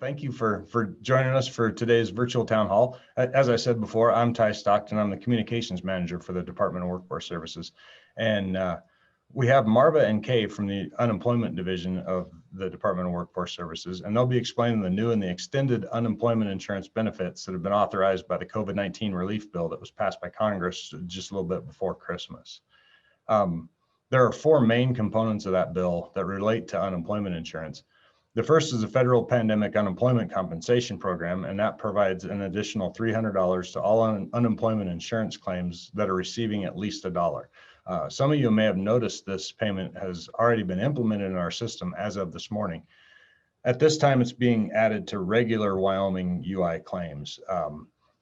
Thank you for joining us for today's virtual town hall. As I said before, I'm Ty Stockton. I'm the communications manager for the Department of Workforce Services. And we have Marva and Kay from the unemployment division of the Department of Workforce Services, and they'll be explaining the new and the extended unemployment insurance benefits that have been authorized by the COVID-19 relief bill that was passed by Congress just a little bit before Christmas. There are four main components of that bill that relate to unemployment insurance. The first is the federal pandemic unemployment compensation program, and that provides an additional $300 to all unemployment insurance claims that are receiving at least $1. Some of you may have noticed this payment has already been implemented in our system as of this morning. At this time, it's being added to regular Wyoming UI claims.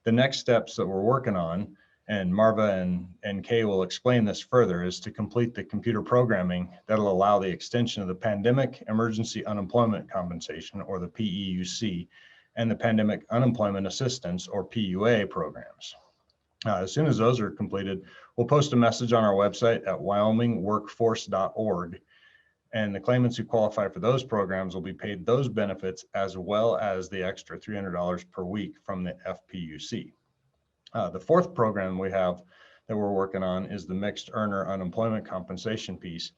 The next steps that we're working on, and Marva and Kay will explain this further, is to complete the computer programming that'll allow the extension of the Pandemic Emergency Unemployment Compensation, or the PEUC, and the Pandemic Unemployment Assistance, or PUA programs. As soon as those are completed, we'll post a message on our website at wyomingworkforce.org, and the claimants who qualify for those programs will be paid those benefits as well as the extra $300 per week from the FPUC. The fourth program we have that we're working on is the mixed earner unemployment compensation piece.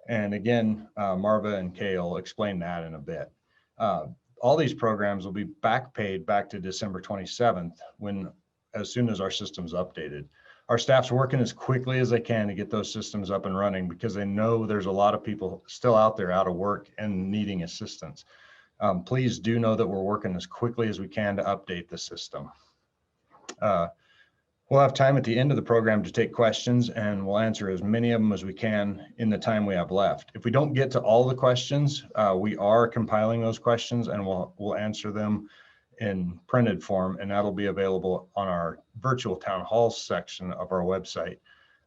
And again, Marva and Kay will explain that in a bit. All these programs will be paid back to December 27th as soon as our system's updated. Our staff's working as quickly as they can to get those systems up and running because they know there's a lot of people still out there out of work and needing assistance. Please do know that we're working as quickly as we can to update the system. We'll have time at the end of the program to take questions, and we'll answer as many of them as we can in the time we have left. If we don't get to all the questions, we are compiling those questions, and we'll answer them in printed form, and that'll be available on our virtual town hall section of our website.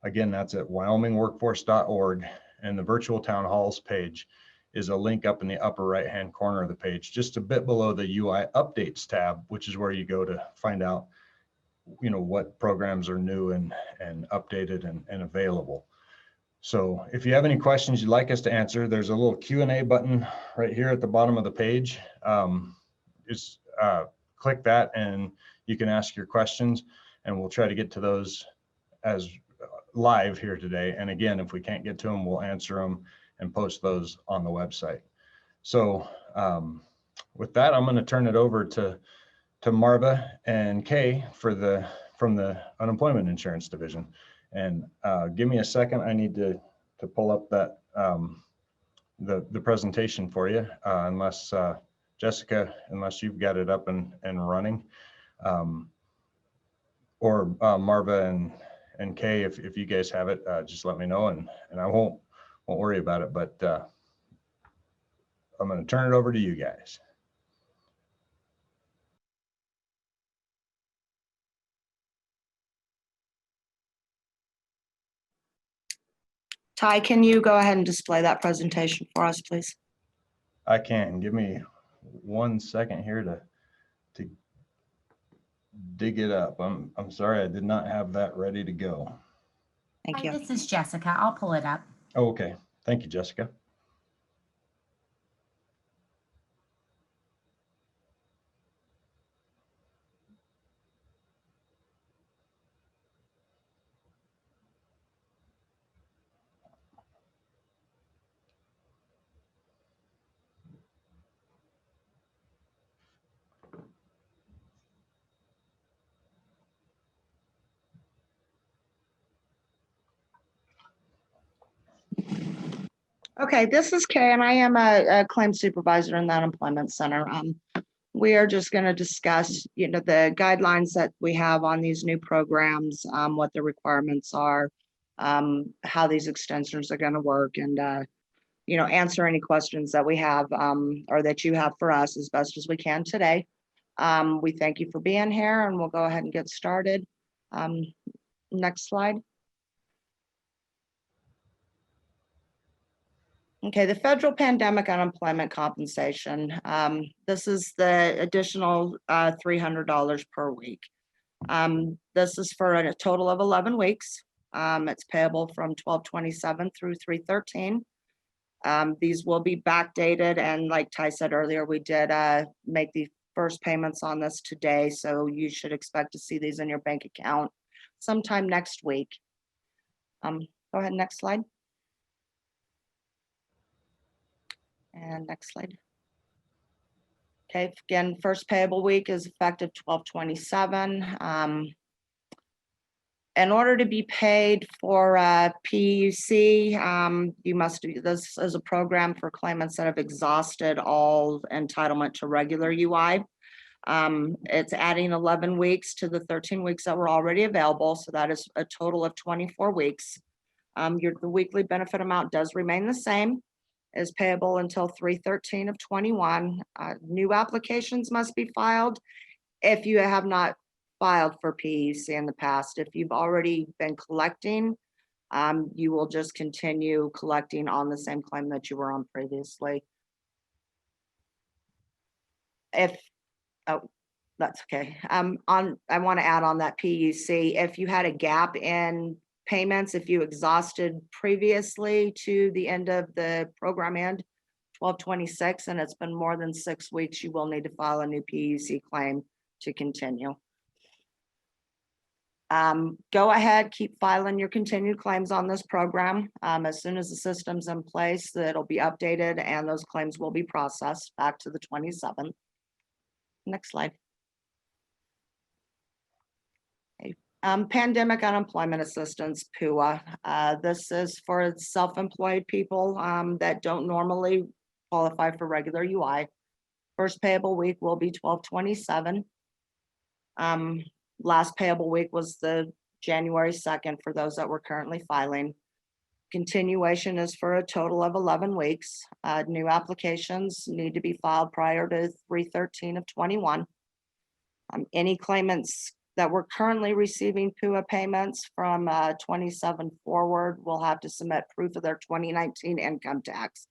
Again, that's at wyomingworkforce.org, and the virtual town halls page is a link up in the upper right-hand corner of the page, just a bit below the UI updates tab, which is where you go to find out what programs are new and updated and available. So if you have any questions you'd like us to answer, there's a little Q&A button right here at the bottom of the page. Click that and you can ask your questions, and we'll try to get to those as live here today. And again, if we can't get to them, we'll answer them and post those on the website. So with that, I'm going to turn it over to Marva and Kay from the unemployment insurance division. And give me a second. I need to pull up that the presentation for you, unless Jessica, unless you've got it up and running, or Marva and Kay, if you guys have it, just let me know, and I won't worry about it. But I'm going to turn it over to you guys. Ty, can you go ahead and display that presentation for us, please? I can. Give me 1 second here to dig it up. I'm sorry, I did not have that ready to go. Thank you. Hi, this is Jessica. I'll pull it up. Oh, okay. Thank you, Jessica. Okay, this is Kay, and I am a claims supervisor in the unemployment center. We are just going to discuss, the guidelines that we have on these new programs, what the requirements are, how these extensions are going to work, and answer any questions that we have or that you have for us as best as we can today. We thank you for being here, and we'll go ahead and get started. Next slide. Okay, the federal pandemic unemployment compensation. This is the additional $300 per week. This is for a total of 11 weeks. It's payable from 12/27 through 3/13. These will be backdated, and like Ty said earlier, we did make the first payments on this today, so you should expect to see these in your bank account sometime next week. Go ahead, next slide. And next slide. Okay, again, first payable week is effective 12/27. In order to be paid for PUC, you must do this as a program for claimants that have exhausted all entitlement to regular UI. It's adding 11 weeks to the 13 weeks that were already available, so that is a total of 24 weeks. The weekly benefit amount does remain the same, is payable until 3/13 of 21. New applications must be filed if you have not filed for PUC in the past. If you've already been collecting, you will just continue collecting on the same claim that you were on previously. That's okay. I want to add on that PUC, if you had a gap in payments, if you exhausted previously to the end of the program end, 12/26, and it's been more than 6 weeks, you will need to file a new PUC claim to continue. Go ahead, keep filing your continued claims on this program. As soon as the system's in place, it'll be updated and those claims will be processed back to the 27th. Next slide. Okay. Pandemic unemployment assistance, PUA. This is for self-employed people that don't normally qualify for regular UI. First payable week will be 12/27. Last payable week was the January 2nd for those that were currently filing. Continuation is for a total of 11 weeks. New applications need to be filed prior to 3/13 of 21. Any claimants that were currently receiving PUA payments from 27 forward will have to submit proof of their 2019 income tax.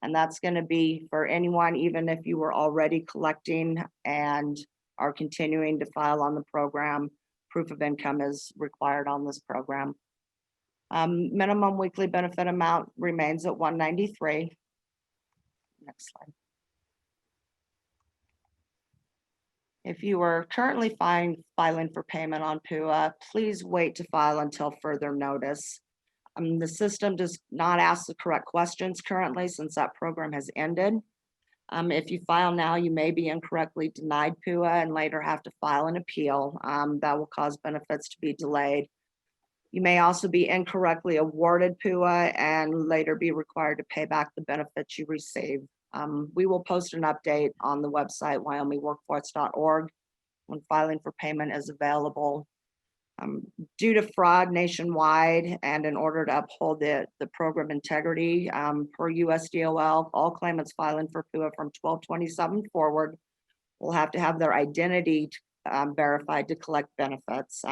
And that's going to be for anyone, even if you were already collecting and are continuing to file on the program. Proof of income is required on this program. Minimum weekly benefit amount remains at $193. Next slide. If you are currently filing for payment on PUA, please wait to file until further notice. The system does not ask the correct questions currently since that program has ended. If you file now, you may be incorrectly denied PUA and later have to file an appeal. That will cause benefits to be delayed. You may also be incorrectly awarded PUA and later be required to pay back the benefits you received. We will post an update on the website, wyomingworkforce.org, when filing for payment is available. Due to fraud nationwide and in order to uphold the program integrity, per USDOL, all claimants filing for PUA from 12/27 forward will have to have their identity verified to collect benefits.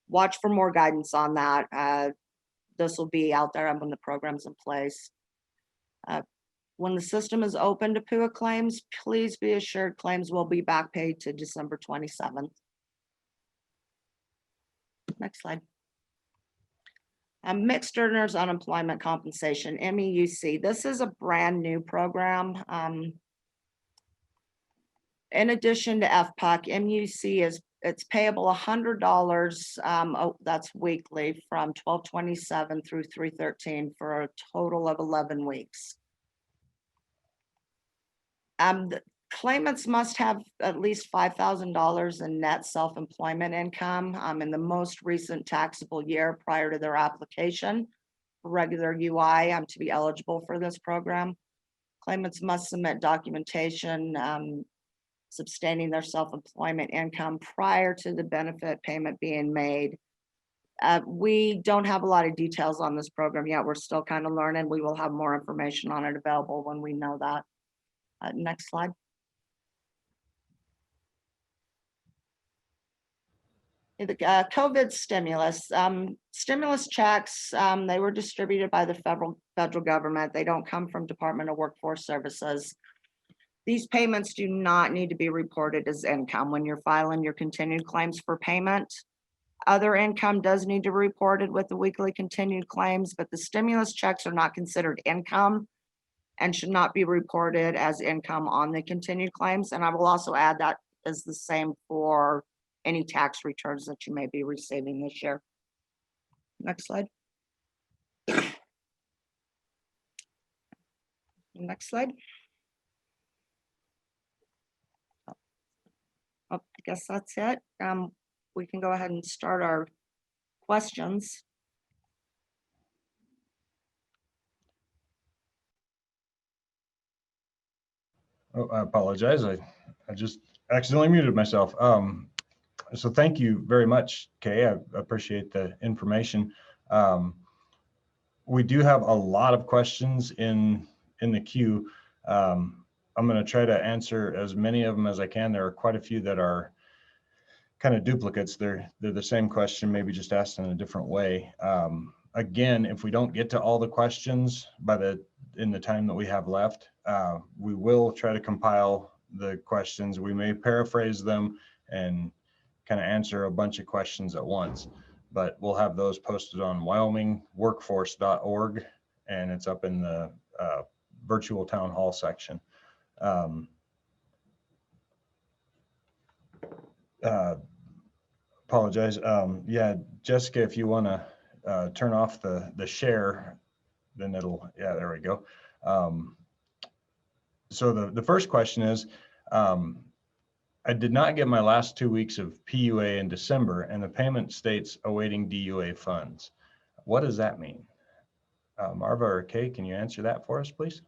Watch for more guidance on that. This will be out there when the program's in place. When the system is open to PUA claims, please be assured claims will be back paid to December 27th. Next slide. Mixed Earners Unemployment Compensation, MEUC. This is a brand new program. In addition to FPUC, MEUC it's payable $100. That's weekly from 12/27 through 3/13 for a total of 11 weeks. The claimants must have at least $5,000 in net self-employment income in the most recent taxable year prior to their application for regular UI to be eligible for this program. Claimants must submit documentation sustaining their self-employment income prior to the benefit payment being made. We don't have a lot of details on this program yet. We're still kind of learning. We will have more information on it available when we know that. Next slide. The COVID stimulus. Stimulus checks, they were distributed by the federal government. They don't come from Department of Workforce Services. These payments do not need to be reported as income when you're filing your continued claims for payment. Other income does need to be reported with the weekly continued claims, but the stimulus checks are not considered income and should not be reported as income on the continued claims. And I will also add that is the same for any tax returns that you may be receiving this year. Next slide. Next slide. Oh, I guess that's it. We can go ahead and start our questions. Oh, I apologize. I just accidentally muted myself. So thank you very much, Kay. I appreciate the information. We do have a lot of questions in the queue. I'm going to try to answer as many of them as I can. There are quite a few that are kind of duplicates. They're the same question, maybe just asked in a different way. Again, if we don't get to all the questions in the time that we have left, we will try to compile the questions. We may paraphrase them and kind of answer a bunch of questions at once, but we'll have those posted on wyomingworkforce.org, and it's up in the virtual town hall section. Apologize. Yeah, Jessica, if you want to turn off the share, then yeah, there we go. So the first question is, I did not get my last 2 weeks of PUA in December, and the payment states awaiting DUA funds. What does that mean? Marva or Kay, can you answer that for us, please?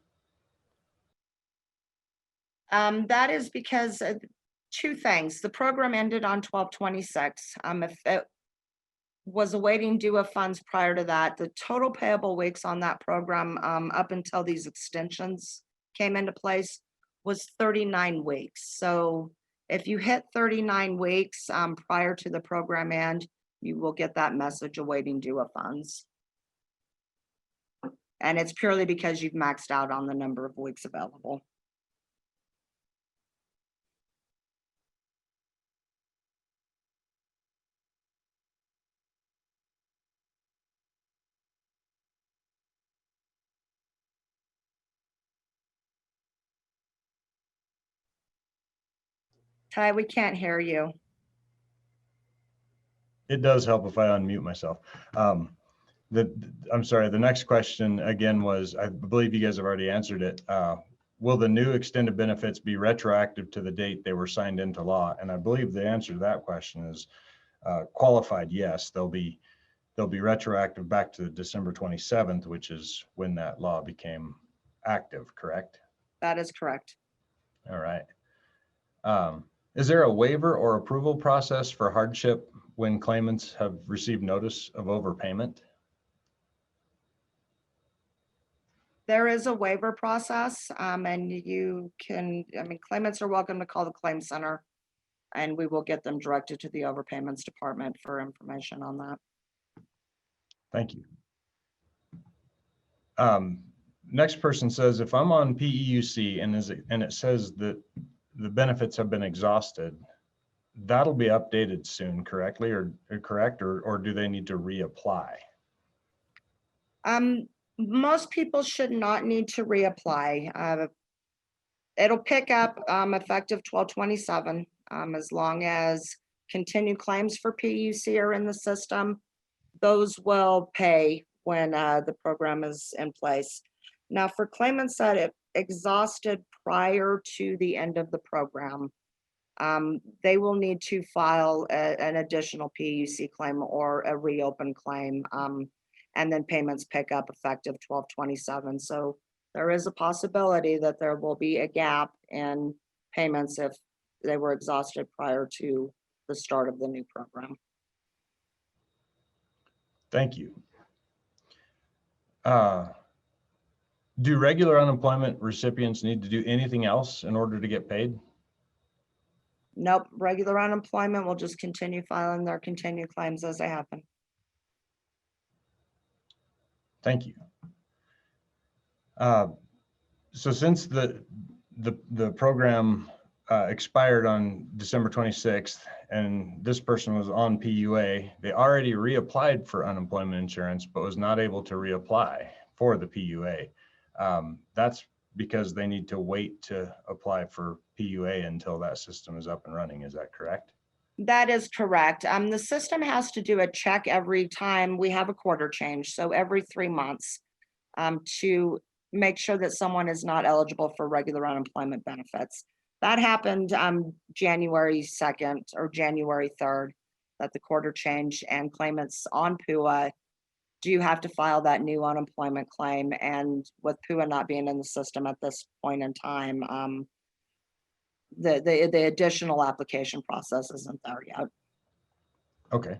That is because two things. The program ended on 12/26. If it was awaiting DUA funds prior to that, the total payable weeks on that program up until these extensions came into place was 39 weeks. So if you hit 39 weeks prior to the program end, you will get that message awaiting DUA funds. And it's purely because you've maxed out on the number of weeks available. Ty, we can't hear you. It does help if I unmute myself. I'm sorry, the next question again was, I believe you guys have already answered it. Will the new extended benefits be retroactive to the date they were signed into law? And I believe the answer to that question is qualified yes. They'll be retroactive back to December 27th, which is when that law became active, correct? That is correct. All right. Is there a waiver or approval process for hardship when claimants have received notice of overpayment? There is a waiver process, and you can, claimants are welcome to call the claim center, and we will get them directed to the overpayments department for information on that. Thank you. Next person says, if I'm on PEUC and it says that the benefits have been exhausted, that'll be updated soon, correctly, or do they need to reapply? Most people should not need to reapply. It'll pick up effective 12/27, as long as continued claims for PUC are in the system. Those will pay when the program is in place. Now, for claimants that have exhausted prior to the end of the program, they will need to file an additional PUC claim or a reopen claim, and then payments pick up effective 12/27. So there is a possibility that there will be a gap in payments if they were exhausted prior to the start of the new program. Thank you. Do regular unemployment recipients need to do anything else in order to get paid? Nope, regular unemployment will just continue filing their continued claims as they happen. Thank you. So since the program expired on December 26th, and this person was on PUA, they already reapplied for unemployment insurance, but was not able to reapply for the PUA. That's because they need to wait to apply for PUA until that system is up and running. Is that correct? That is correct. The system has to do a check every time we have a quarter change, so every 3 months, to make sure that someone is not eligible for regular unemployment benefits. That happened January 2nd or January 3rd, that the quarter change, and claimants on PUA do have to file that new unemployment claim. And with PUA not being in the system at this point in time, the additional application process isn't there yet. Okay,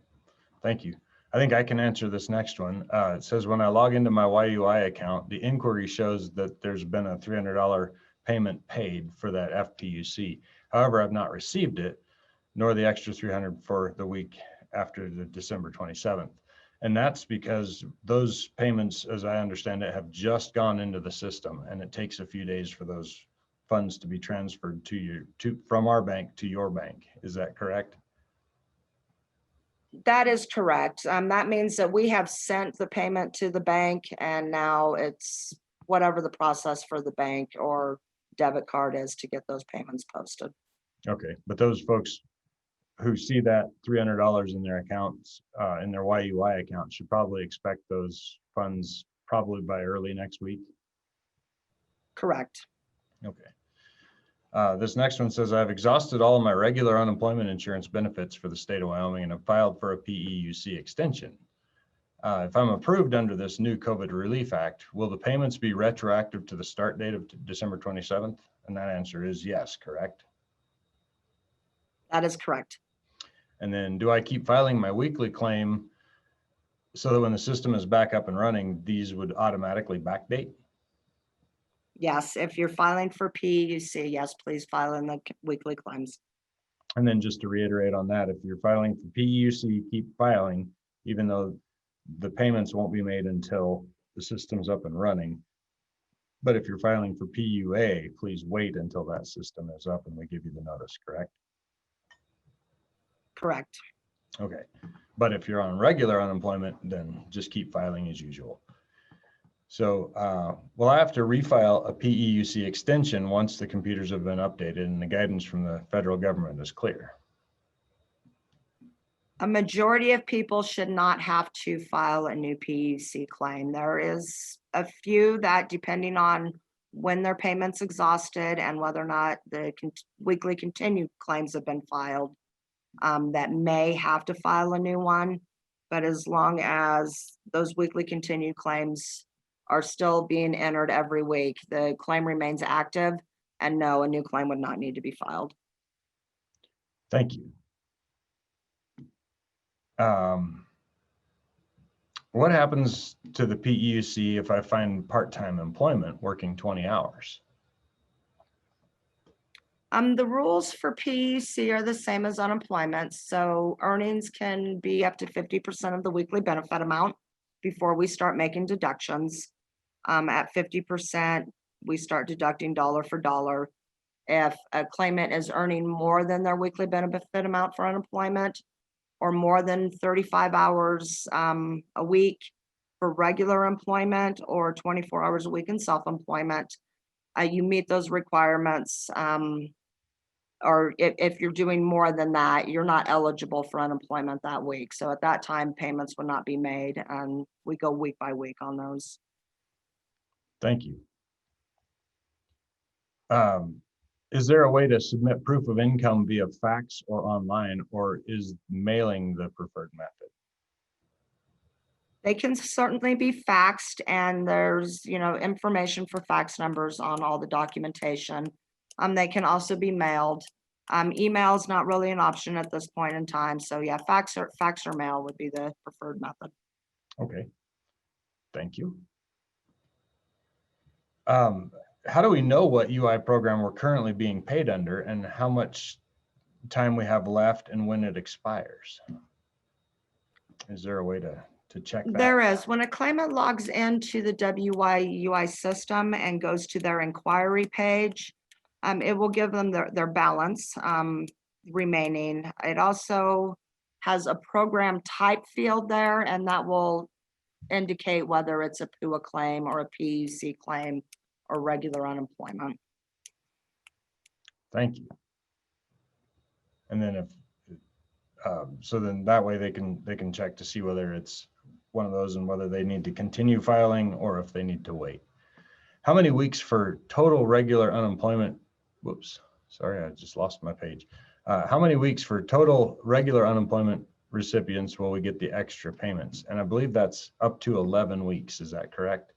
thank you. I think I can answer this next one. It says, when I log into my YUI account, the inquiry shows that there's been a $300 payment paid for that FPUC. However, I've not received it, nor the extra 300 for the week after the December 27th. And that's because those payments, as I understand it, have just gone into the system, and it takes a few days for those funds to be transferred from our bank to your bank. Is that correct? That is correct. That means that we have sent the payment to the bank, and now it's whatever the process for the bank or debit card is to get those payments posted. Okay, but those folks who see that $300 in their accounts, in their YUI account, should probably expect those funds probably by early next week. Correct. Okay. This next one says, I've exhausted all of my regular unemployment insurance benefits for the state of Wyoming and have filed for a PEUC extension. If I'm approved under this new COVID Relief Act, will the payments be retroactive to the start date of December 27th? And that answer is yes, correct? That is correct. And then, do I keep filing my weekly claim so that when the system is back up and running, these would automatically backdate? Yes, if you're filing for PEUC, yes, please file in the weekly claims. And then just to reiterate on that, if you're filing for PEUC, keep filing, even though the payments won't be made until the system's up and running. But if you're filing for PUA, please wait until that system is up and we give you the notice, correct? Correct. Okay. But if you're on regular unemployment, then just keep filing as usual. So we'll have to refile a PEUC extension once the computers have been updated and the guidance from the federal government is clear. A majority of people should not have to file a new PEUC claim. There is a few that, depending on when their payments exhausted and whether or not the weekly continued claims have been filed, that may have to file a new one. But as long as those weekly continued claims are still being entered every week, the claim remains active, and no, a new claim would not need to be filed. Thank you. What happens to the PEUC if I find part-time employment working 20 hours? The rules for PEUC are the same as unemployment. So earnings can be up to 50% of the weekly benefit amount before we start making deductions. At 50%, we start deducting dollar for dollar. If a claimant is earning more than their weekly benefit amount for unemployment, or more than 35 hours a week for regular employment, or 24 hours a week in self-employment, you meet those requirements. Or if you're doing more than that, you're not eligible for unemployment that week. So at that time, payments would not be made, and we go week by week on those. Thank you. Is there a way to submit proof of income via fax or online, or is mailing the preferred method? They can certainly be faxed, and there's, information for fax numbers on all the documentation. They can also be mailed. Email is not really an option at this point in time. So yeah, fax or mail would be the preferred method. Okay, thank you. How do we know what UI program we're currently being paid under and how much time we have left and when it expires? Is there a way to check that? There is. When a claimant logs into the WYUI system and goes to their inquiry page, it will give them their balance remaining. It also has a program type field there, and that will indicate whether it's a PUA claim or a PEUC claim or regular unemployment. Thank you. And then if, so then that way they can check to see whether it's one of those and whether they need to continue filing or if they need to wait. How many weeks for total regular unemployment? Whoops, sorry, I just lost my page. How many weeks for total regular unemployment recipients will we get the extra payments? And I believe that's up to 11 weeks. Is that correct?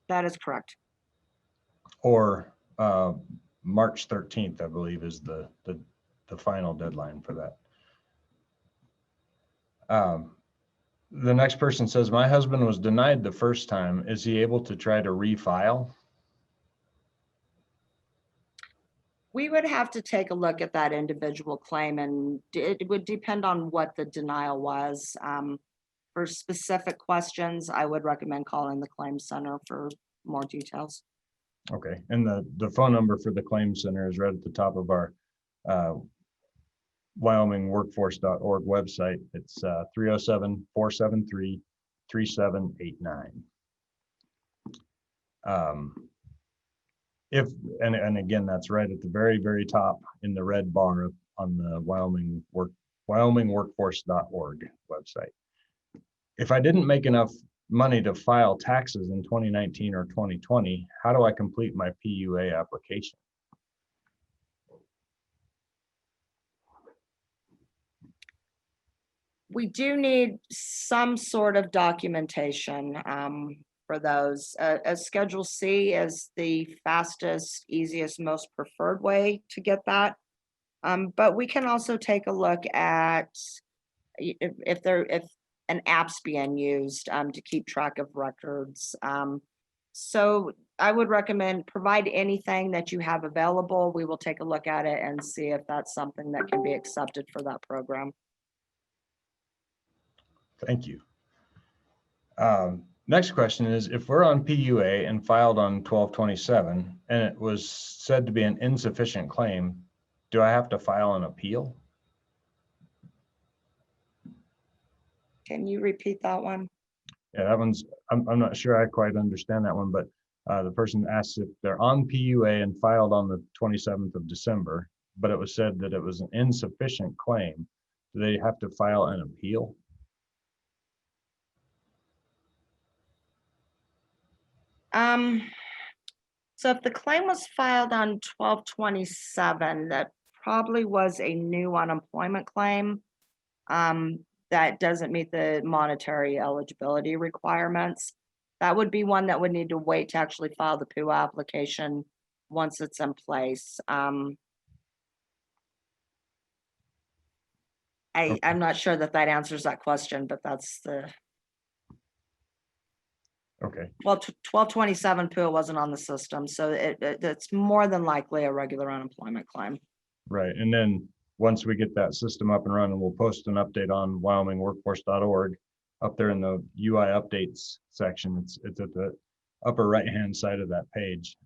That is correct. Or March 13th, I believe, is the final deadline for that. The next person says, my husband was denied the first time. Is he able to try to refile? We would have to take a look at that individual claim, and it would depend on what the denial was. For specific questions, I would recommend calling the claims center for more details. Okay, and the phone number for the claims center is right at the top of our WyomingWorkforce.org website. It's 307-473-3789. And again, that's right at the very, very top in the red bar on the WyomingWorkforce.org website. If I didn't make enough money to file taxes in 2019 or 2020, how do I complete my PUA application? We do need some sort of documentation for those. A Schedule C is the fastest, easiest, most preferred way to get that. But we can also take a look at if an app's being used to keep track of records. So I would recommend provide anything that you have available. We will take a look at it and see if that's something that can be accepted for that program. Thank you. Next question is, if we're on PUA and filed on 12/27 and it was said to be an insufficient claim, do I have to file an appeal? Can you repeat that one? Yeah, that one's, I'm not sure I quite understand that one, but the person asks if they're on PUA and filed on the 27th of December, but it was said that it was an insufficient claim. Do they have to file an appeal? So if the claim was filed on 12/27, that probably was a new unemployment claim. That doesn't meet the monetary eligibility requirements. That would be one that would need to wait to actually file the PUA application once it's in place. I'm not sure that answers that question, but that's the, Okay, well, 12/27 PUA wasn't on the system, so it's more than likely a regular unemployment claim. right. And then once we get that system up and running, we'll post an update on WyomingWorkforce.org up there in the UI updates section. It's at the upper right-hand side of that page.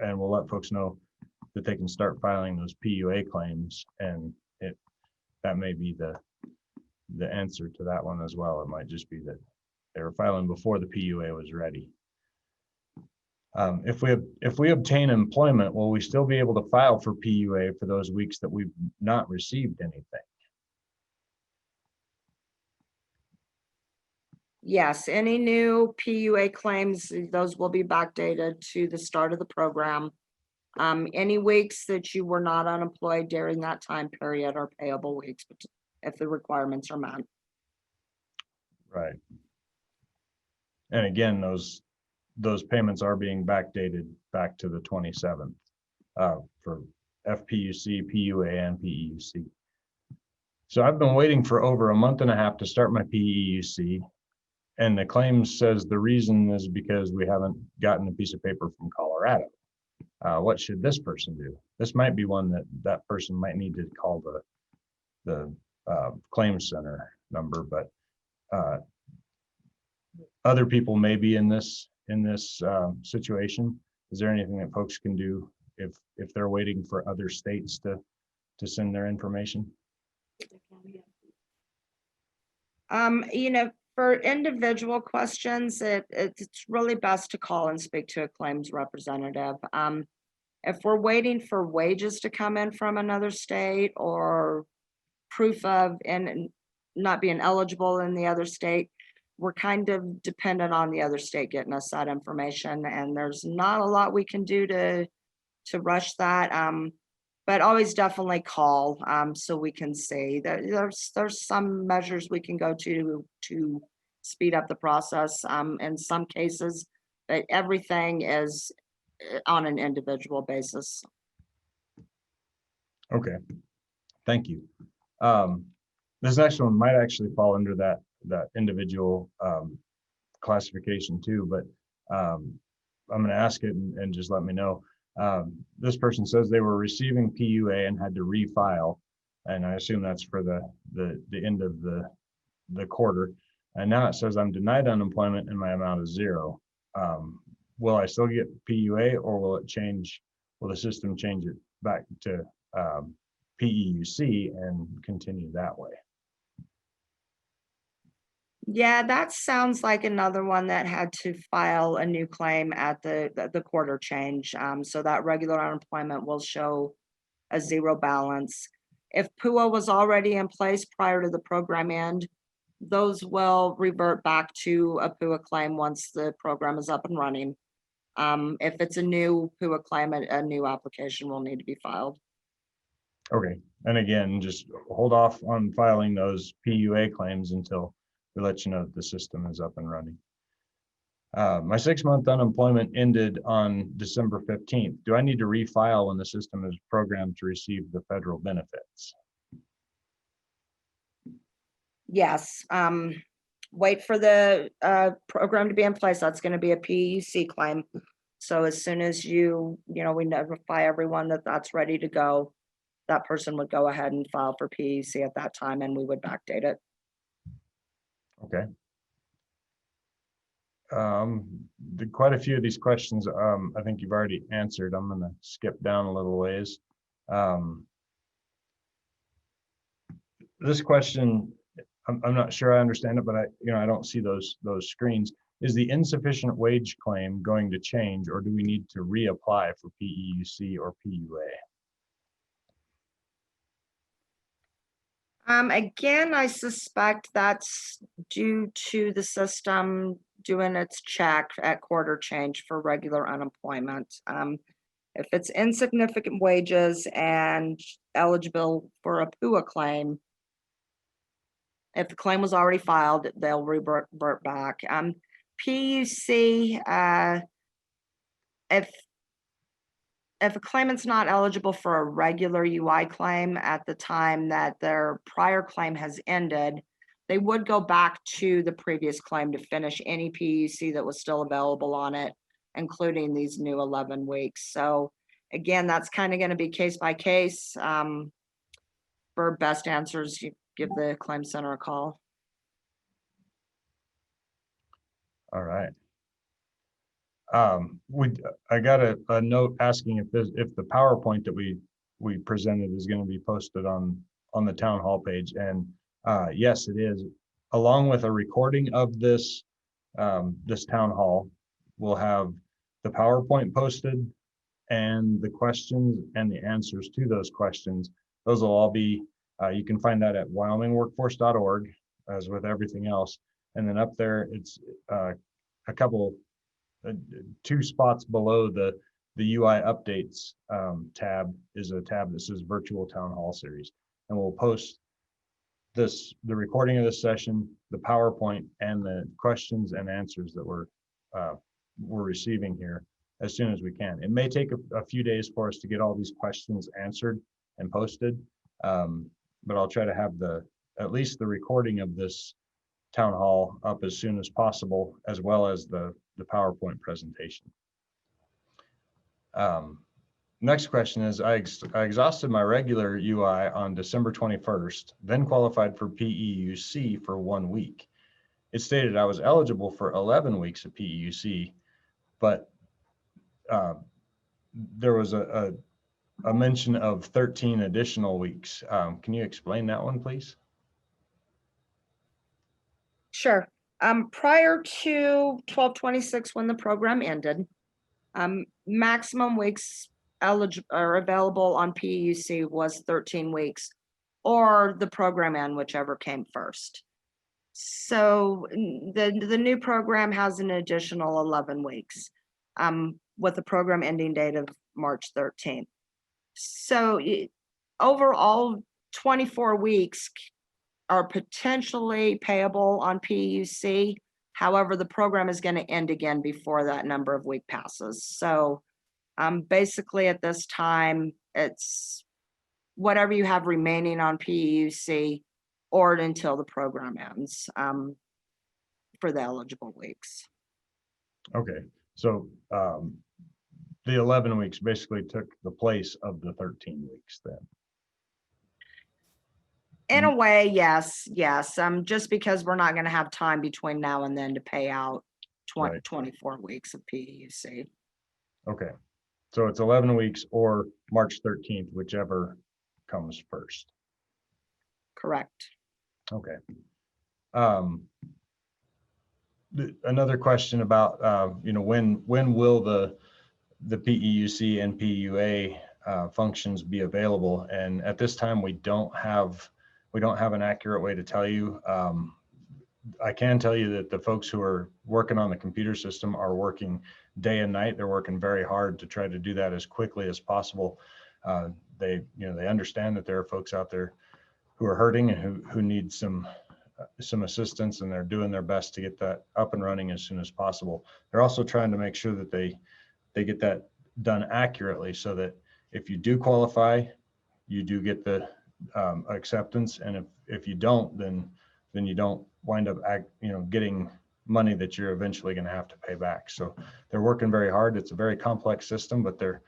And we'll let folks know that they can start filing those PUA claims, and that may be the answer to that one as well. It might just be that they were filing before the PUA was ready. If we obtain employment, will we still be able to file for PUA for those weeks that we've not received anything? Yes, any new PUA claims, those will be backdated to the start of the program. Any weeks that you were not unemployed during that time period are payable weeks if the requirements are met. Right. And again, those payments are being backdated back to the 27th for FPUC, PUA, and PEUC. So I've been waiting for over a month and a half to start my PEUC, and the claim says the reason is because we haven't gotten a piece of paper from Colorado. What should this person do? This might be one that person might need to call the claims center number, but other people may be in this situation. Is there anything that folks can do if they're waiting for other states to send their information? For individual questions, it's really best to call and speak to a claims representative. If we're waiting for wages to come in from another state or proof of and not being eligible in the other state, we're kind of dependent on the other state getting us that information, and there's not a lot we can do to rush that. But always definitely call so we can see that there's some measures we can go to speed up the process in some cases, but everything is on an individual basis. Okay, thank you. This next one might actually fall under that individual classification too, but I'm going to ask it and just let me know. This person says they were receiving PUA and had to refile, and I assume that's for the end of the quarter. And now it says I'm denied unemployment and my amount is 0. Will I still get PUA, or will it change? Will the system change it back to PEUC and continue that way? Yeah, that sounds like another one that had to file a new claim at the quarter change. So that regular unemployment will show a 0 balance. If PUA was already in place prior to the program end, those will revert back to a PUA claim once the program is up and running. If it's a new PUA claim, a new application will need to be filed. Okay, and again, just hold off on filing those PUA claims until we let you know that the system is up and running. My 6-month unemployment ended on December 15th. Do I need to refile when the system is programmed to receive the federal benefits? Yes. Wait for the program to be in place. That's going to be a PEC claim. So as soon as we notify everyone that that's ready to go, that person would go ahead and file for PEC at that time, and we would backdate it. Okay. Quite a few of these questions, I think you've already answered. I'm going to skip down a little ways. This question, I'm not sure I understand it, but I don't see those screens. Is the insufficient wage claim going to change, or do we need to reapply for PEUC or PUA? Again, I suspect that's due to the system doing its check at quarter change for regular unemployment. If it's insignificant wages and eligible for a PUA claim, if the claim was already filed, they'll revert back. PUC, if a claimant's not eligible for a regular UI claim at the time that their prior claim has ended, they would go back to the previous claim to finish any PUC that was still available on it, including these new 11 weeks. So again, that's kind of going to be case by case. For best answers, you give the claim center a call. All right. I got a note asking if the PowerPoint that we presented is going to be posted on the town hall page, and yes, it is. Along with a recording of this town hall, we'll have the PowerPoint posted and the questions and the answers to those questions. Those will all be, you can find that at wyomingworkforce.org, as with everything else. And then up there, it's a couple, 2 spots below the UI updates tab is a tab that says virtual town hall series. And we'll post the recording of this session, the PowerPoint, and the questions and answers that we're receiving here as soon as we can. It may take a few days for us to get all these questions answered and posted, but I'll try to have at least the recording of this town hall up as soon as possible, as well as the PowerPoint presentation. Next question is, I exhausted my regular UI on December 21st, then qualified for PEUC for 1 week. It stated I was eligible for 11 weeks of PEUC, but there was a mention of 13 additional weeks. Can you explain that one, please? Sure. Prior to 12/26, when the program ended, maximum weeks eligible or available on PEUC was 13 weeks, or the program end, whichever came first. So the new program has an additional 11 weeks, with the program ending date of March 13th. So overall, 24 weeks are potentially payable on PUC. However, the program is going to end again before that number of week passes. So basically at this time, it's whatever you have remaining on PUC or until the program ends for the eligible weeks. Okay, so the 11 weeks basically took the place of the 13 weeks then. In a way, yes. Just because we're not going to have time between now and then to pay out Right. 24 weeks of PEUC. Okay, so it's 11 weeks or March 13th, whichever comes first. Correct. Okay. Another question about, when will the PEUC and PUA functions be available? And at this time, we don't have an accurate way to tell you. I can tell you that the folks who are working on the computer system are working day and night. They're working very hard to try to do that as quickly as possible. They understand that there are folks out there who are hurting and who need some assistance, and they're doing their best to get that up and running as soon as possible. They're also trying to make sure that they get that done accurately, so that if you do qualify, you do get the acceptance, and if you don't, then you don't wind up getting money that you're eventually going to have to pay back. So they're working very hard. It's a very complex system, but they're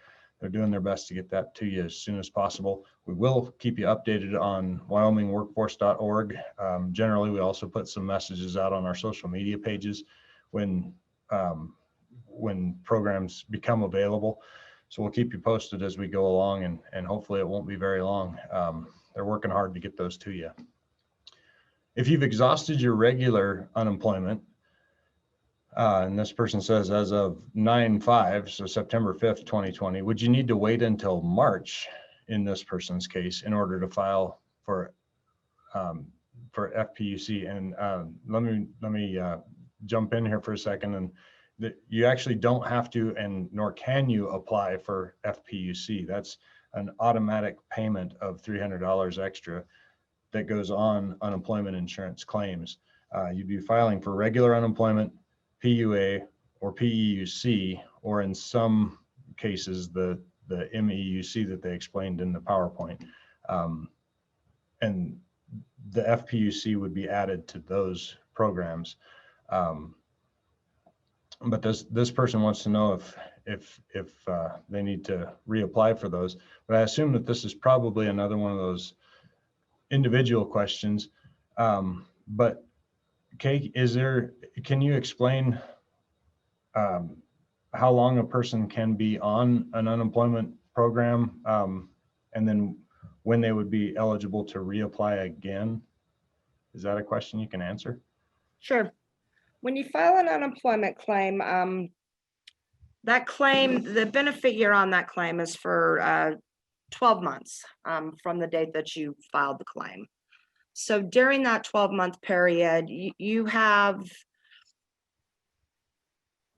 doing their best to get that to you as soon as possible. We will keep you updated on wyomingworkforce.org. Generally, we also put some messages out on our social media pages when programs become available. So we'll keep you posted as we go along, and hopefully it won't be very long. They're working hard to get those to you. If you've exhausted your regular unemployment, and this person says as of 9/5, so September 5th, 2020, would you need to wait until March in this person's case in order to file for FPUC? And let me jump in here for a second, and that you actually don't have to, and nor can you apply for FPUC. That's an automatic payment of $300 extra that goes on unemployment insurance claims. You'd be filing for regular unemployment, PUA, or PEUC, or in some cases, the MEUC that they explained in the PowerPoint. And the FPUC would be added to those programs. But this person wants to know if they need to reapply for those. But I assume that this is probably another one of those individual questions. But Kay, can you explain how long a person can be on an unemployment program, and then when they would be eligible to reapply again? Is that a question you can answer? Sure. When you file an unemployment claim, that claim, the benefit year on that claim is for 12 months from the date that you filed the claim. So during that 12-month period, you have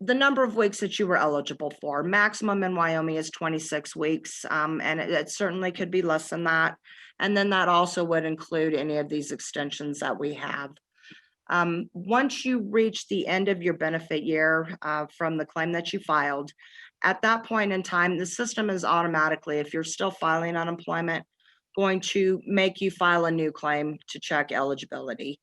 the number of weeks that you were eligible for. Maximum in Wyoming is 26 weeks, and it certainly could be less than that. And then that also would include any of these extensions that we have. Once you reach the end of your benefit year from the claim that you filed, at that point in time, the system is automatically, if you're still filing unemployment, going to make you file a new claim to check eligibility.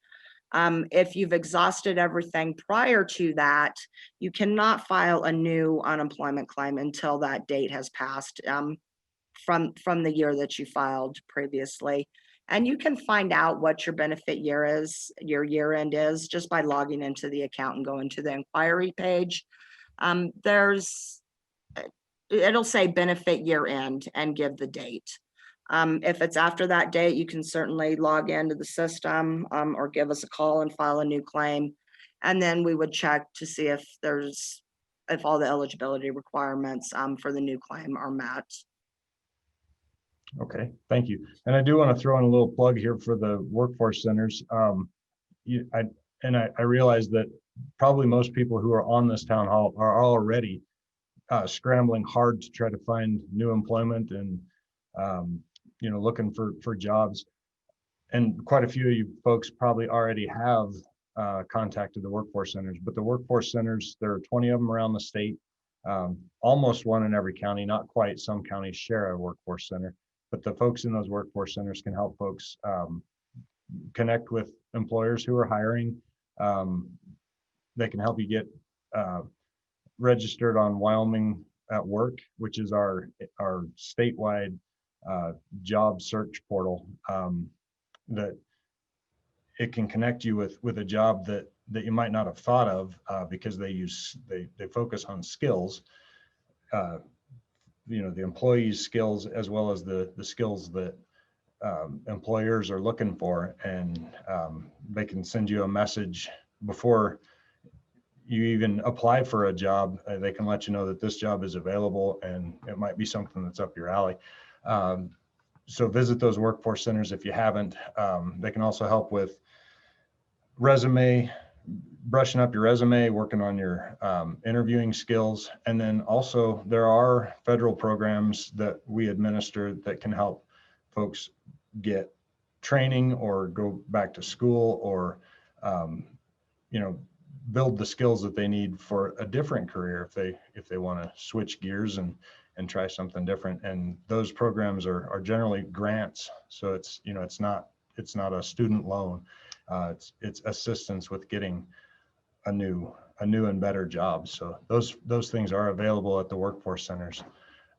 If you've exhausted everything prior to that, you cannot file a new unemployment claim until that date has passed from the year that you filed previously. And you can find out what your benefit year is, your year end is, just by logging into the account and going to the inquiry page. It'll say benefit year end and give the date. If it's after that date, you can certainly log into the system or give us a call and file a new claim. And then we would check to see if all the eligibility requirements for the new claim are met. Okay, thank you. And I do want to throw in a little plug here for the workforce centers. I realize that probably most people who are on this town hall are already scrambling hard to try to find new employment and looking for jobs. And quite a few of you folks probably already have contacted the workforce centers, but the workforce centers, there are 20 of them around the state, almost one in every county, not quite. Some counties share a workforce center, but the folks in those workforce centers can help folks connect with employers who are hiring. They can help you get registered on Wyoming at Work, which is our statewide job search portal, that it can connect you with a job that you might not have thought of because they focus on skills, the employees' skills as well as the skills that employers are looking for, and they can send you a message before you even apply for a job. They can let you know that this job is available and it might be something that's up your alley. So visit those workforce centers if you haven't. They can also help with brushing up your resume, working on your interviewing skills. And then also there are federal programs that we administer that can help folks get training or go back to school or, build the skills that they need for a different career if they want to switch gears and try something different. And those programs are generally grants. So it's not a student loan. It's assistance with getting a new and better job. So those things are available at the workforce centers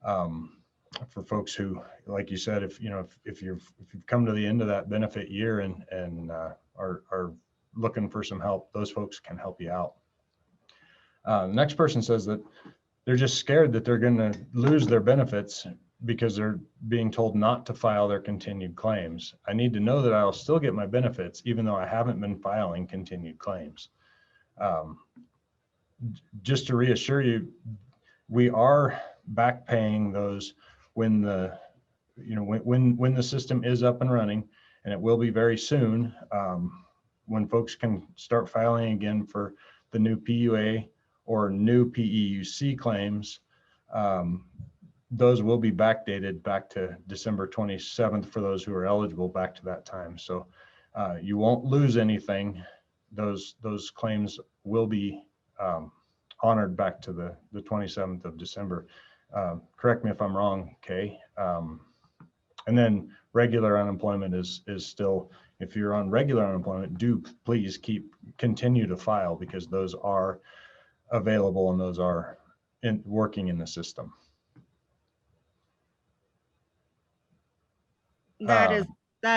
for folks who, like you said, if you've come to the end of that benefit year and are looking for some help, those folks can help you out. Next person says that they're just scared that they're going to lose their benefits because they're being told not to file their continued claims. I need to know that I'll still get my benefits even though I haven't been filing continued claims. Just to reassure you, we are back paying those when the system is up and running, and it will be very soon. When folks can start filing again for the new PUA or new PEUC claims, those will be backdated back to December 27th for those who are eligible back to that time. So you won't lose anything. Those claims will be honored back to the 27th of December. Correct me if I'm wrong, Kay. And then regular unemployment is still, if you're on regular unemployment, do please continue to file because those are available and those are working in the system. That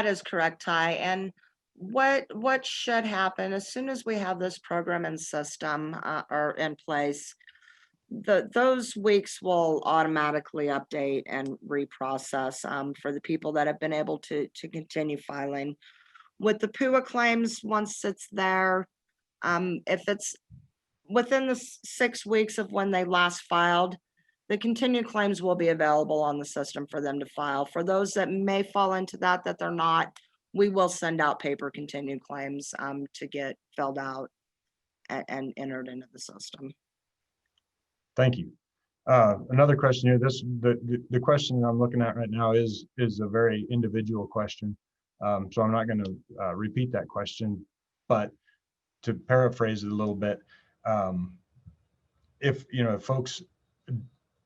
is correct, Ty. And what should happen as soon as we have this program and system or in place, those weeks will automatically update and reprocess for the people that have been able to continue filing. With the PUA claims, once it's there, if it's within the 6 weeks of when they last filed, the continued claims will be available on the system for them to file. For those that may fall into that they're not, we will send out paper continued claims to get filled out and entered into the system. Thank you. Another question here. The question I'm looking at right now is a very individual question. So I'm not going to repeat that question, but to paraphrase it a little bit, if folks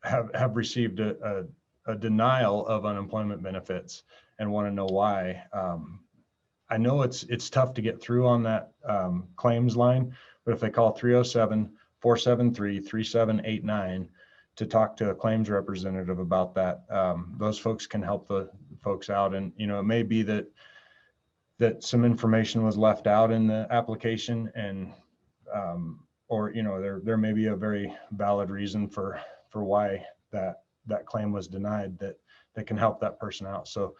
have received a denial of unemployment benefits and want to know why, I know it's tough to get through on that claims line, but if they call 307-473-3789 to talk to a claims representative about that, those folks can help the folks out. And it may be that some information was left out in the application, and or there may be a very valid reason for why that claim was denied that can help that person out. So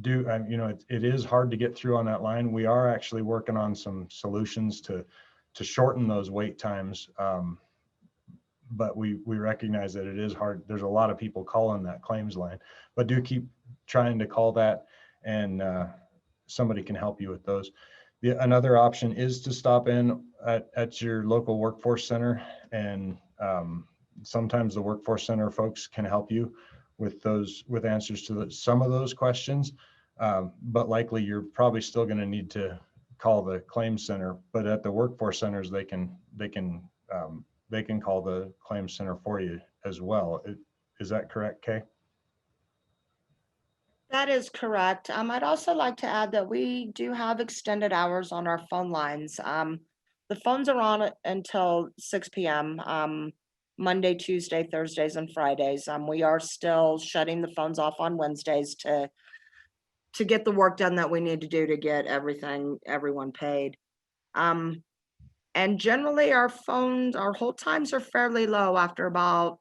you know, it is hard to get through on that line. We are actually working on some solutions to shorten those wait times. But we recognize that it is hard. There's a lot of people calling that claims line, but do keep trying to call that, and somebody can help you with those. Another option is to stop in at your local workforce center, and sometimes the workforce center folks can help you with answers to some of those questions. But likely you're probably still going to need to call the claims center, but at the workforce centers, they can call the claims center for you as well. Is that correct, Kay? That is correct. I'd also like to add that we do have extended hours on our phone lines. The phones are on until 6 p.m. Monday, Tuesday, Thursdays, and Fridays. We are still shutting the phones off on Wednesdays to get the work done that we need to do to get everyone paid. And generally our hold times are fairly low after about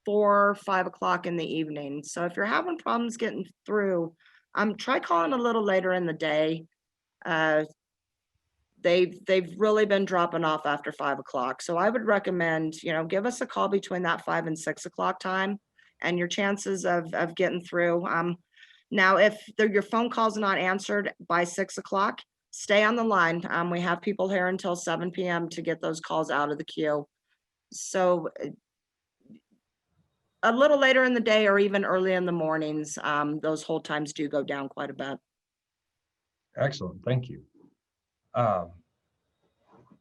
4 or 5 o'clock in the evening. So if you're having problems getting through, try calling a little later in the day. They've really been dropping off after 5 o'clock. So I would recommend, give us a call between that 5 and 6 o'clock time, and your chances of getting through. Now, if your phone call's not answered by 6 o'clock, stay on the line. We have people here until 7 p.m. to get those calls out of the queue. So a little later in the day or even early in the mornings, those hold times do go down quite a bit. Excellent, thank you. The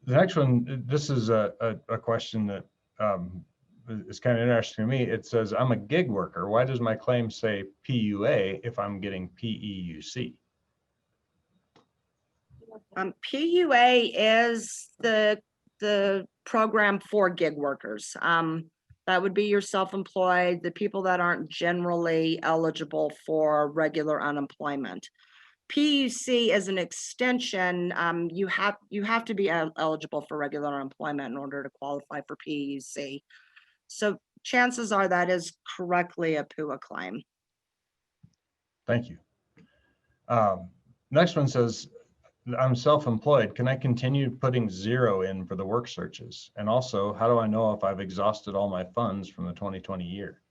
next one, this is a question that is kind of interesting to me. It says, I'm a gig worker. Why does my claim say PUA if I'm getting PEUC? PUA is the program for gig workers. That would be your self-employed, the people that aren't generally eligible for regular unemployment. PUC is an extension. You have to be eligible for regular unemployment in order to qualify for PUC. So chances are that is correctly a PUA claim. Thank you. Next one says, I'm self-employed. Can I continue putting 0 in for the work searches? And also, how do I know if I've exhausted all my funds from the 2020 year?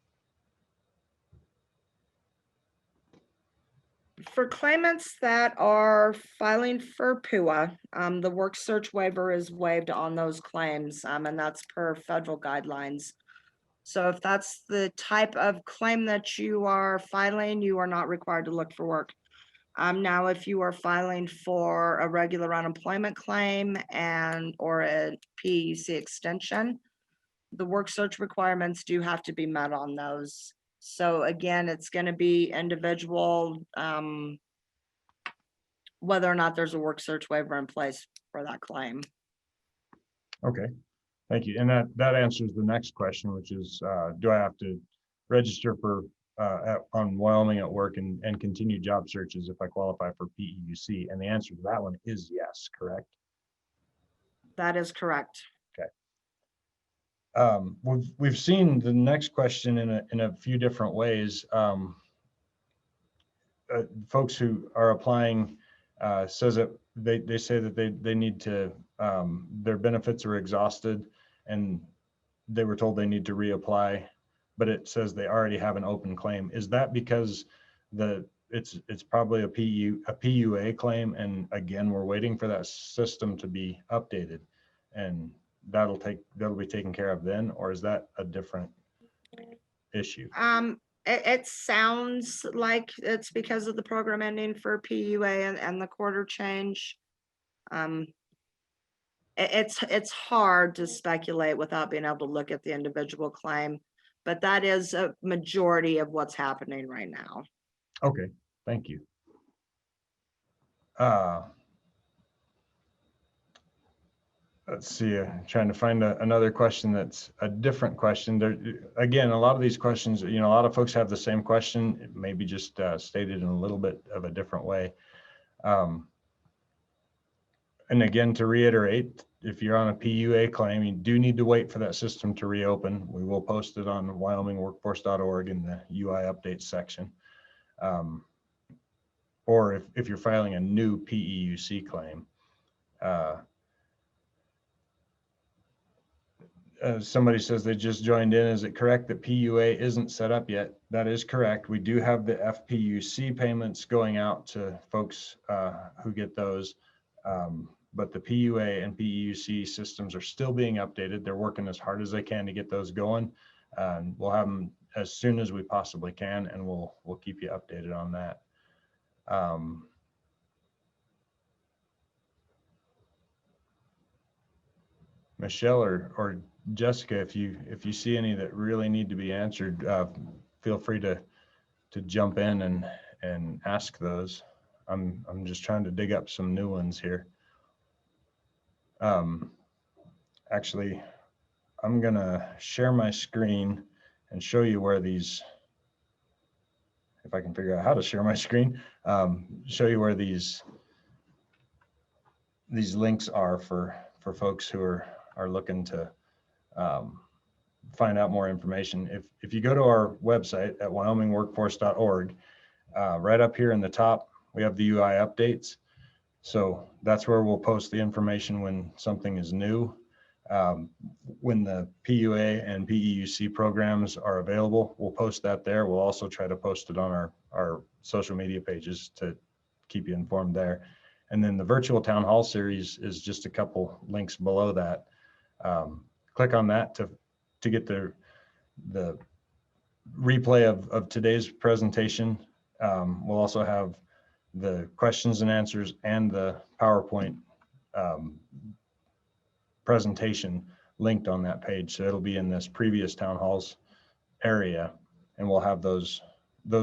For claimants that are filing for PUA, the work search waiver is waived on those claims, and that's per federal guidelines. So if that's the type of claim that you are filing, you are not required to look for work. Now, if you are filing for a regular unemployment claim or a PUC extension, the work search requirements do have to be met on those. So again, it's going to be individual, whether or not there's a work search waiver in place for that claim. Okay, thank you. And that answers the next question, which is, do I have to register for on Wyoming at Work and continue job searches if I qualify for PEUC? And the answer to that one is yes, correct? That is correct. Okay. We've seen the next question in a few different ways. Folks who are applying says that they say that they need to, their benefits are exhausted and they were told they need to reapply, but it says they already have an open claim. Is that because it's probably a PUA claim, and again, we're waiting for that system to be updated, and that'll be taken care of then, or is that a different issue? It sounds like it's because of the program ending for PUA and the quarter change. It's hard to speculate without being able to look at the individual claim, but that is a majority of what's happening right now. Okay, thank you. Let's see, trying to find another question that's a different question. There, again, a lot of these questions, a lot of folks have the same question, it may be just stated in a little bit of a different way. And again, to reiterate, if you're on a PUA claim, you do need to wait for that system to reopen. We will post it on wyomingworkforce.org in the UI updates section. or if you're filing a new PEUC claim. Somebody says they just joined in. Is it correct that PUA isn't set up yet? That is correct. We do have the FPUC payments going out to folks who get those. But the PUA and PEUC systems are still being updated. They're working as hard as they can to get those going. We'll have them as soon as we possibly can, and we'll keep you updated on that. Michelle or Jessica, if you see any that really need to be answered, feel free to jump in and ask those. I'm just trying to dig up some new ones here. Actually, I'm gonna share my screen and show you where these, if I can figure out how to share my screen, show you where these links are for folks who are looking to find out more information. If you go to our website at wyomingworkforce.org, right up here in the top, we have the UI updates. So that's where we'll post the information when something is new. When the PUA and PEUC programs are available, we'll post that there. We'll also try to post it on our social media pages to keep you informed there. And then the virtual town hall series is just a couple links below that. Click on that to get the replay of today's presentation. We'll also have the questions and answers and the PowerPoint presentation linked on that page. So it'll be in this previous town halls area, and we'll have those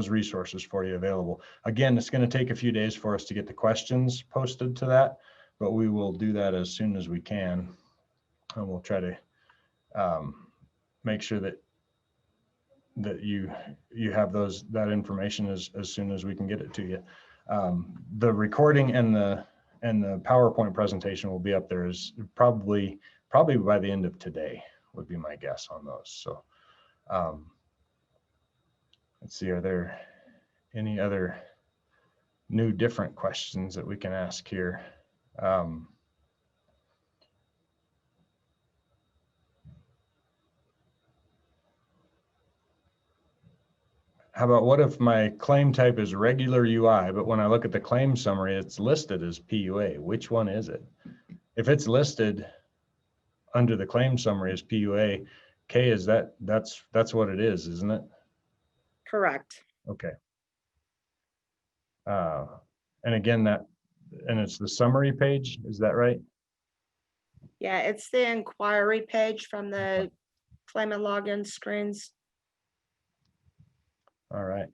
resources for you available. Again, it's going to take a few days for us to get the questions posted to that, but we will do that as soon as we can. And we'll try to make sure that you have that information as soon as we can get it to you. The recording and the PowerPoint presentation will be up there is probably by the end of today would be my guess on those. So let's see, are there any other new different questions that we can ask here? How about, what if my claim type is regular UI, but when I look at the claim summary, it's listed as PUA? Which one is it? If it's listed under the claim summary as PUA, Kay, that's what it is, isn't it? Correct. Okay. And again, it's the summary page, is that right? Yeah, it's the inquiry page from the claimant login screens. All right.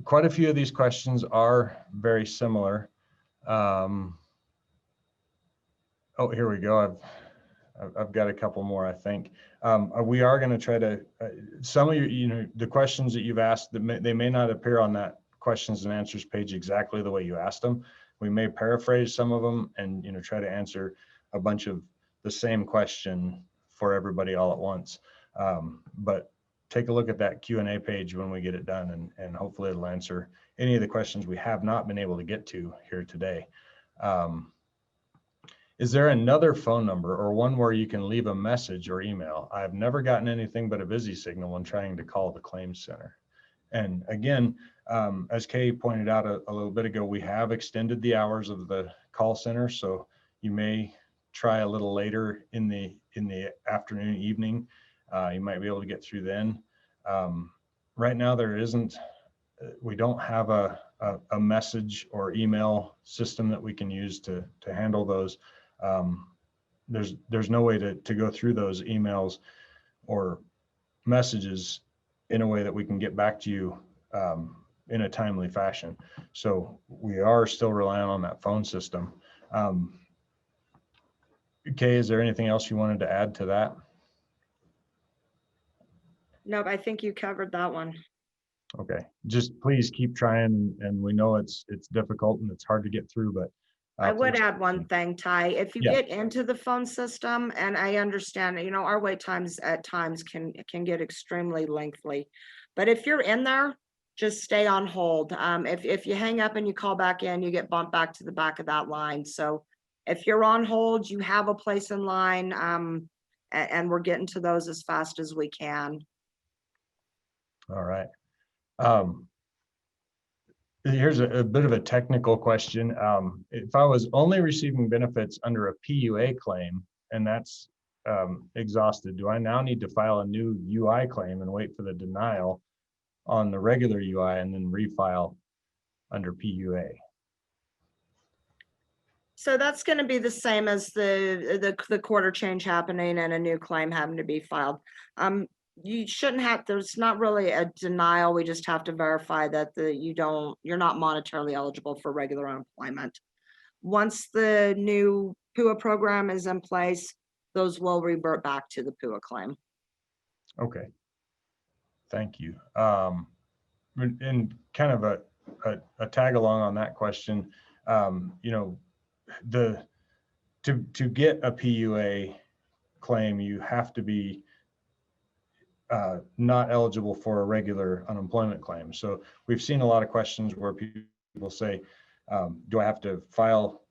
Quite a few of these questions are very similar. Oh, here we go. I've got a couple more, I think. We are going to try to, some of the questions that you've asked, they may not appear on that questions and answers page exactly the way you asked them. We may paraphrase some of them and, try to answer a bunch of the same question for everybody all at once. But take a look at that Q&A page when we get it done, and hopefully it'll answer any of the questions we have not been able to get to here today. Is there another phone number or one where you can leave a message or email? I've never gotten anything but a busy signal when trying to call the claims center. And again, as Kay pointed out a little bit ago, we have extended the hours of the call center. So you may try a little later in the afternoon, evening. You might be able to get through then. Right now, we don't have a message or email system that we can use to handle those. There's no way to go through those emails or messages in a way that we can get back to you in a timely fashion. So we are still relying on that phone system. Kay, is there anything else you wanted to add to that? Nope, I think you covered that one. Okay, just please keep trying, and we know it's difficult and it's hard to get through, but I would add one thing, Ty. If you Yeah. get into the phone system, and I understand, our wait times at times can get extremely lengthy. But if you're in there just stay on hold. If you hang up and you call back in, you get bumped back to the back of that line. So if you're on hold, you have a place in line, and we're getting to those as fast as we can. All right. Here's a bit of a technical question. If I was only receiving benefits under a PUA claim and that's exhausted, do I now need to file a new UI claim and wait for the denial on the regular UI and then refile under PUA? So that's going to be the same as the quarter change happening and a new claim having to be filed. You shouldn't have, there's not really a denial. We just have to verify that you're not monetarily eligible for regular unemployment. Once the new PUA program is in place, those will revert back to the PUA claim. Okay. Thank you. And kind of a tag along on that question, you know, to get a PUA claim, you have to be not eligible for a regular unemployment claim. So we've seen a lot of questions where people say, do I have to file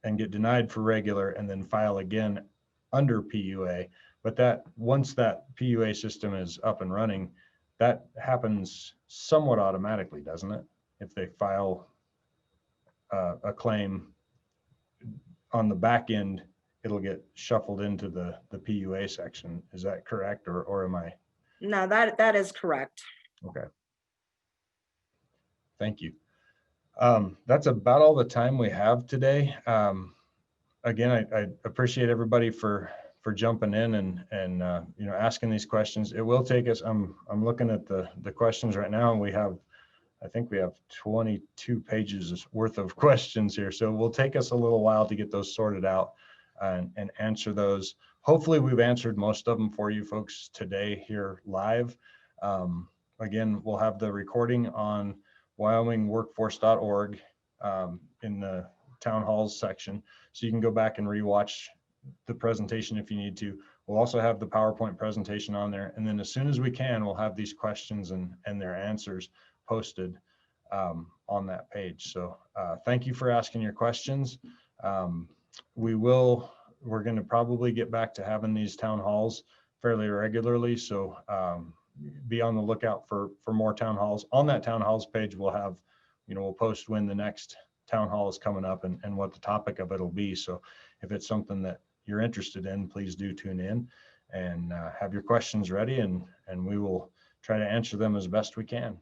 and get denied for regular and then file again under PUA? But that once that PUA system is up and running, that happens somewhat automatically, doesn't it? If they file a claim on the back end, it'll get shuffled into the PUA section. Is that correct, or am I? No, that is correct. Okay. Thank you. That's about all the time we have today. Again, I appreciate everybody for jumping in and you know, asking these questions. It will take us, I'm looking at the questions right now, and I think we have 22 pages worth of questions here. So it will take us a little while to get those sorted out and answer those. Hopefully we've answered most of them for you folks today here live. Again, we'll have the recording on wyomingworkforce.org in the town halls section. So you can go back and rewatch the presentation if you need to. We'll also have the PowerPoint presentation on there. And then as soon as we can, we'll have these questions and their answers posted on that page. So thank you for asking your questions. We're going to probably get back to having these town halls fairly regularly. So be on the lookout for more town halls. On that town halls page, we'll have, you know, we'll post when the next town hall is coming up and what the topic of it will be. So if it's something that you're interested in, please do tune in and have your questions ready, and we will try to answer them as best we can.